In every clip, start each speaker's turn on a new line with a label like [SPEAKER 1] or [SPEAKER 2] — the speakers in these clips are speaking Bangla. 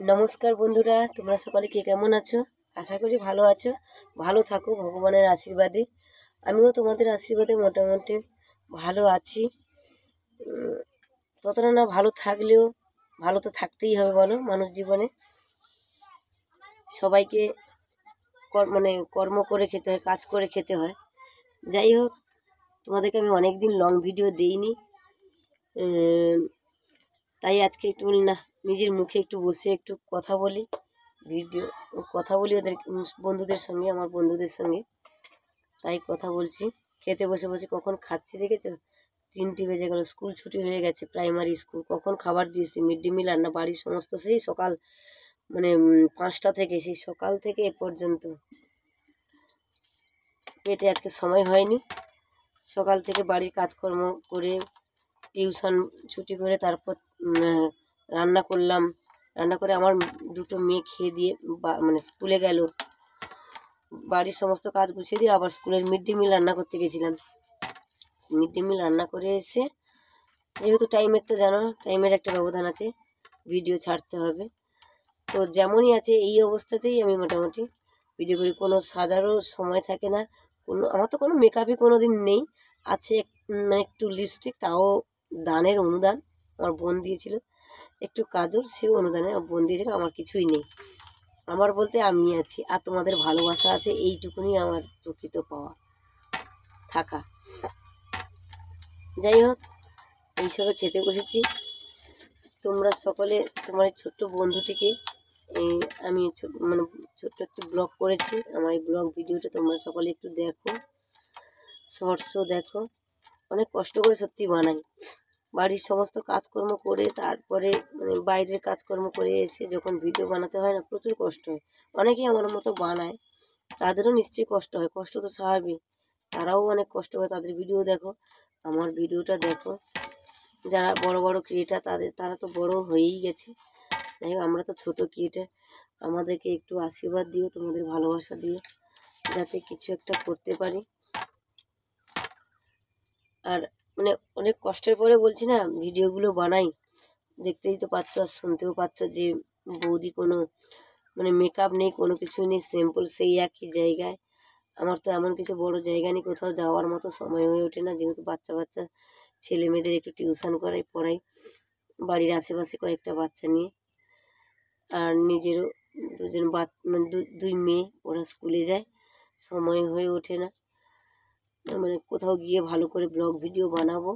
[SPEAKER 1] নমস্কার বন্ধুরা, তোমরা সকলে কে কেমন আছো? আশা করি ভালো আছো। ভালো থাকো ভগবানের আশীর্বাদে। আমিও তোমাদের আশীর্বাদে মোটামুটি ভালো আছি। ততটা না ভালো থাকলেও ভালো তো থাকতেই হবে, বলো, মানুষ জীবনে সবাইকে কর্ম করে খেতে হয়, কাজ করে খেতে হয়। যাই হোক, তোমাদেরকে আমি অনেক দিন লং ভিডিও দিইনি, তাই আজকে একটু না নিজের মুখে একটু বসে একটু কথা বলি, ওদের বন্ধুদের সঙ্গে, আমার বন্ধুদের সঙ্গে। তাই কথা বলছি। খেতে বসে বসে কখন খাচ্ছি দেখেছো? 3টে বেজে গেল, স্কুল ছুটি হয়ে গেছে, প্রাইমারি স্কুল। কখন খাবার দিয়েছি, মিড ডে মিল রান্না, বাড়ির সমস্ত সেই সকাল 5টা থেকে, সেই সকাল থেকে এ পর্যন্ত পেটে আজকে সময় হয়নি। সকাল থেকে বাড়ির কাজকর্ম করে, টিউশন ছুটি করে, তারপর রান্না করলাম। রান্না করে আমার 2টো মেয়ে খেয়ে দিয়ে স্কুলে গেল। বাড়ির সমস্ত কাজ গুছিয়ে দিয়ে আবার স্কুলের মিড ডে মিল রান্না করতে গেছিলাম। মিড ডে মিল রান্না করে এসে, যেহেতু টাইমের তো জানো, টাইমের একটা ব্যবধান আছে, ভিডিও ছাড়তে হবে। তো যেমনই আছে এই অবস্থাতেই আমি মোটামুটি ভিডিও করি। কোনো সাজারও সময় থাকে না, আমার তো কোনো মেকআপই কোনো দিন নেই। আছে একটু লিপস্টিক, তাও দানের অনুদান, আমার বোন দিয়েছিল। একটু কাজল, সেও অনুদানে আমার বোন দিয়েছিল। আমার কিছুই নেই, আমার বলতে আমি আছি, আর তোমাদের ভালোবাসা আছে, এইটুকুনি আমার প্রকৃত পাওয়া থাকা। যাই হোক, এইসবে খেতে বসেছি। তোমরা সকলে, তোমার এই ছোট্ট বন্ধুটিকে আমি ছোট্ট একটি ব্লগ করেছি। আমার এই ব্লগ ভিডিওটা তোমরা সকলে একটু দেখো, শর্টসও দেখো। অনেক কষ্ট করে সত্যি বানাই। বাড়ির সমস্ত কাজকর্ম করে, তারপরে বাইরের কাজকর্ম করে এসে যখন ভিডিও বানাতে হয় না, প্রচুর কষ্ট হয়। অনেকেই আমার মতো বানায়, তাদেরও নিশ্চয়ই কষ্ট হয়, কষ্ট তো স্বাভাবিক। তারাও অনেক কষ্ট করে, তাদের ভিডিও দেখো, আমার ভিডিওটা দেখো। যারা বড় বড় ক্রিয়েটার, তারা তো বড় হয়েই গেছে। যাই হোক, আমরা তো ছোট ক্রিয়েটার, আমাদেরকে একটু আশীর্বাদ দিও, তোমাদের ভালোবাসা দিও, যাতে কিছু একটা করতে পারি। আর অনেক কষ্টের পরে বলছি না, ভিডিওগুলো বানাই। দেখতেই তো পাচ্ছ আর শুনতেও পাচ্ছ যে বৌদি কোনো মেকআপ নেই, কোনো কিছুই নেই, সিম্পল সেই একই জায়গায়। আমার তো এমন কিছু বড় জায়গা নেই, কোথাও যাওয়ার মতো সময় হয়ে ওঠে না, যেহেতু বাচ্চা ছেলে মেয়েদের একটু টিউশন পড়াই বাড়ির আশেপাশে কয়েকটা বাচ্চা নিয়ে। আর নিজেরও দুজন দুই মেয়ে, ওরা স্কুলে যায়, সময় হয়ে ওঠে না। কোথাও গিয়ে ভালো করে ব্লগ ভিডিও বানাবো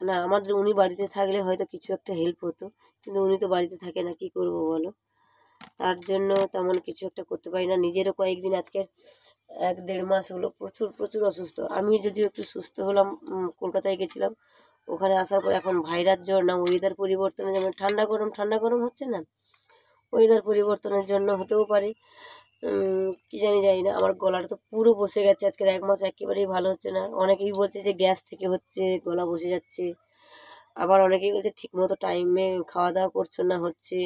[SPEAKER 1] না। উনি বাড়িতে থাকলে হয়তো কিছু একটা হেল্প হতো, কিন্তু উনি তো বাড়িতে থাকে না, কি করব বলো? তার জন্য তেমন কিছু একটা করতে পারি না। নিজেরও কয়েকদিন, আজকে 1-1.5 মাস হলো প্রচুর অসুস্থ। আমি যদিও একটু সুস্থ হলাম, কলকাতায় গেছিলাম, ওখানে আসার পর এখন ভাইরাস জ্বর না, ওয়েদার পরিবর্তনে, যেমন ঠান্ডা গরম হচ্ছে না, ওয়েদার পরিবর্তনের জন্য হতেও পারে। কি জানি না, আমার গলাটা তো পুরো বসে গেছে। আজকের 1 মাস একেবারেই ভালো হচ্ছে না। অনেকেই বলছে যে গ্যাস থেকে হচ্ছে, গলা বসে যাচ্ছে। আবার অনেকেই বলছে ঠিকমতো টাইমে খাওয়া দাওয়া করছো না, হচ্ছে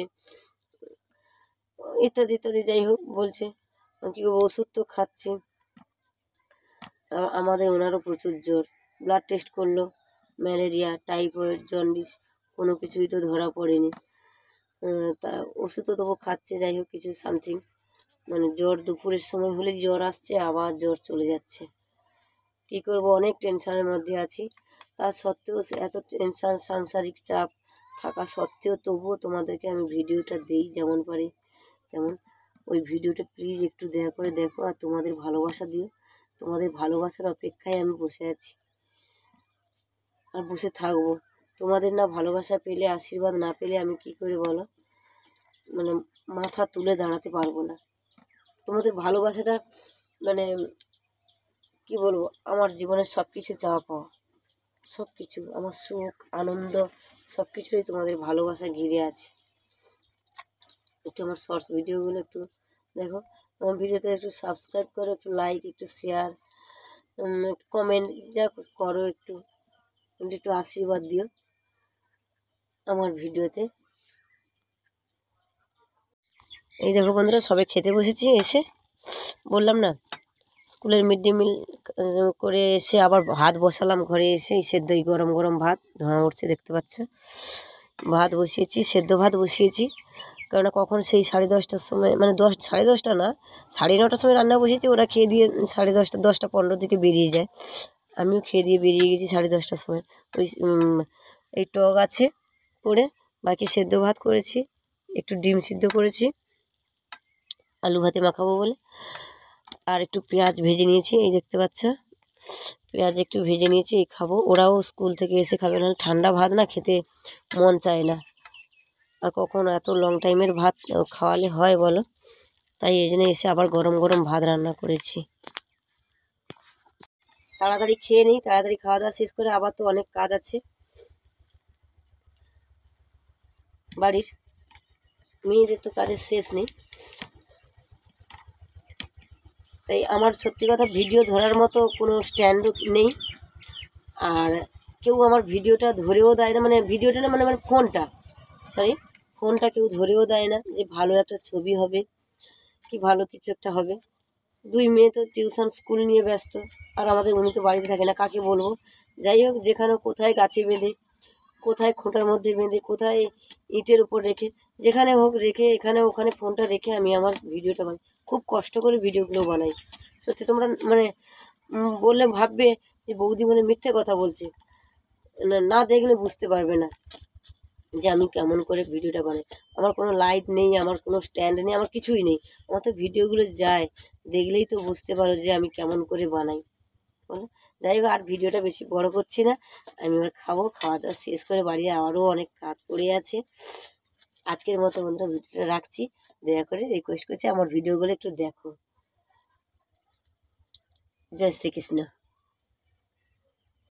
[SPEAKER 1] ইত্যাদি ইত্যাদি। যাই হোক, বলছে কি ওষুধ তো খাচ্ছি। আমাদের ওনারও প্রচুর জ্বর, ব্লাড টেস্ট করলো, ম্যালেরিয়া, টাইফয়েড, জন্ডিস, কোনো কিছুই তো ধরা পড়েনি। তা ওষুধও তবু খাচ্ছে। যাই হোক, কিছু সামথিং, জ্বর দুপুরের সময় হলে জ্বর আসছে, আবার জ্বর চলে যাচ্ছে। কী করব, অনেক টেনশনের মধ্যে আছি। তা সত্ত্বেও, এত টেনশান, সাংসারিক চাপ থাকা সত্ত্বেও, তবুও তোমাদেরকে আমি ভিডিওটা দিই যেমন পারি তেমন। ওই ভিডিওটা প্লিজ একটু দয়া করে দেখো, আর তোমাদের ভালোবাসা দিও। তোমাদের ভালোবাসার অপেক্ষায় আমি বসে আছি, আর বসে থাকবো। তোমাদের না ভালোবাসা পেলে, আশীর্বাদ না পেলে আমি কি করে বলো, মাথা তুলে দাঁড়াতে পারবো না। তোমাদের ভালোবাসাটা কি বলবো, আমার জীবনের সব কিছু চাওয়া পাওয়া, সব কিছু, আমার সুখ আনন্দ সব কিছুই তোমাদের ভালোবাসা ঘিরে আছে। একটু আমার শর্টস ভিডিওগুলো একটু দেখো, আমার ভিডিওতে একটু সাবস্ক্রাইব করো, একটু লাইক, একটু শেয়ার, একটু কমেন্ট যা করো, একটু আশীর্বাদ দিও আমার ভিডিওতে। এই দেখো বন্ধুরা, সবে খেতে বসেছি। এসে বললাম না, স্কুলের মিড ডে মিল করে এসে আবার ভাত বসালাম ঘরে এসে, সেদ্ধ গরম ভাত ধোঁয়া উঠছে দেখতে পাচ্ছ। ভাত বসিয়েছি, সেদ্ধ ভাত বসিয়েছি। কেননা কখন সেই 10:30টার সময়, মানে 10, 10:30 না, 9:30টার সময় রান্না বসেছি, ওরা খেয়ে দিয়ে 10:30, 10:15 দিকে বেরিয়ে যায়। আমিও খেয়ে দিয়ে বেরিয়ে গেছি 10:30টার সময়। ওই এই টক আছে করে, বাকি সেদ্ধ ভাত করেছি, একটু ডিম সিদ্ধ করেছি আলু ভাতে মাখাবো বলে, আর একটু পেঁয়াজ ভেজে নিয়েছি, এই দেখতে পাচ্ছ পেঁয়াজ একটু ভেজে নিয়েছি, এই খাবো। ওরাও স্কুল থেকে এসে খাবে, না ঠান্ডা ভাত না খেতে মন চায় না, আর কখন এত লং টাইমের ভাত খাওয়ালে হয় বলো? তাই এই জন্য এসে আবার গরম গরম ভাত রান্না করেছি। তাড়াতাড়ি খেয়ে নিই, তাড়াতাড়ি খাওয়া দাওয়া শেষ করে, আবার তো অনেক কাজ আছে বাড়ির, মেয়েদের তো কাজের শেষ নেই। তাই আমার সত্যি কথা ভিডিও ধরার মতো কোনো স্ট্যান্ডও নেই, আর কেউ আমার ভিডিওটা ধরেও দেয় না, মানে ভিডিওটা না, মানে আমার ফোনটা কেউ ধরেও দেয় না যে ভালো একটা ছবি হবে কি ভালো কিছু একটা হবে। দুই মেয়ে তো টিউশন স্কুল নিয়ে ব্যস্ত, আর আমাদের উনি তো বাড়িতে থাকে না, কাকে বলবো? যাই হোক, যেখানে কোথায় গাছে বেঁধে, কোথায় খোঁটার মধ্যে বেঁধে, কোথায় ইটের উপর রেখে, যেখানে হোক রেখে, এখানে ওখানে ফোনটা রেখে আমি আমার ভিডিওটা বানাই, খুব কষ্ট করে ভিডিওগুলো বানাই। সত্যি তোমরা মানে বললে ভাববে যে বৌদি মানে মিথ্যে কথা বলছে, না দেখলে বুঝতে পারবে না যে আমি কেমন করে ভিডিওটা বানাই। আমার কোনো লাইট নেই, আমার কোনো স্ট্যান্ড নেই, আমার কিছুই নেই, আমার তো ভিডিওগুলো যায়, দেখলেই তো বুঝতে পারো যে আমি কেমন করে বানাই বলো। যাই হোক, আর ভিডিওটা বেশি বড় করছি না, আমি এবার খাবো, খাওয়া দাওয়া শেষ করে বাড়ি আবারও অনেক কাজ পড়ে আছে। আজকের মতো বন্ধুরা ভিডিওটা রাখছি, দয়া করে রিকোয়েস্ট করছি আমার ভিডিওগুলো একটু দেখো। জয় শ্রীকৃষ্ণ।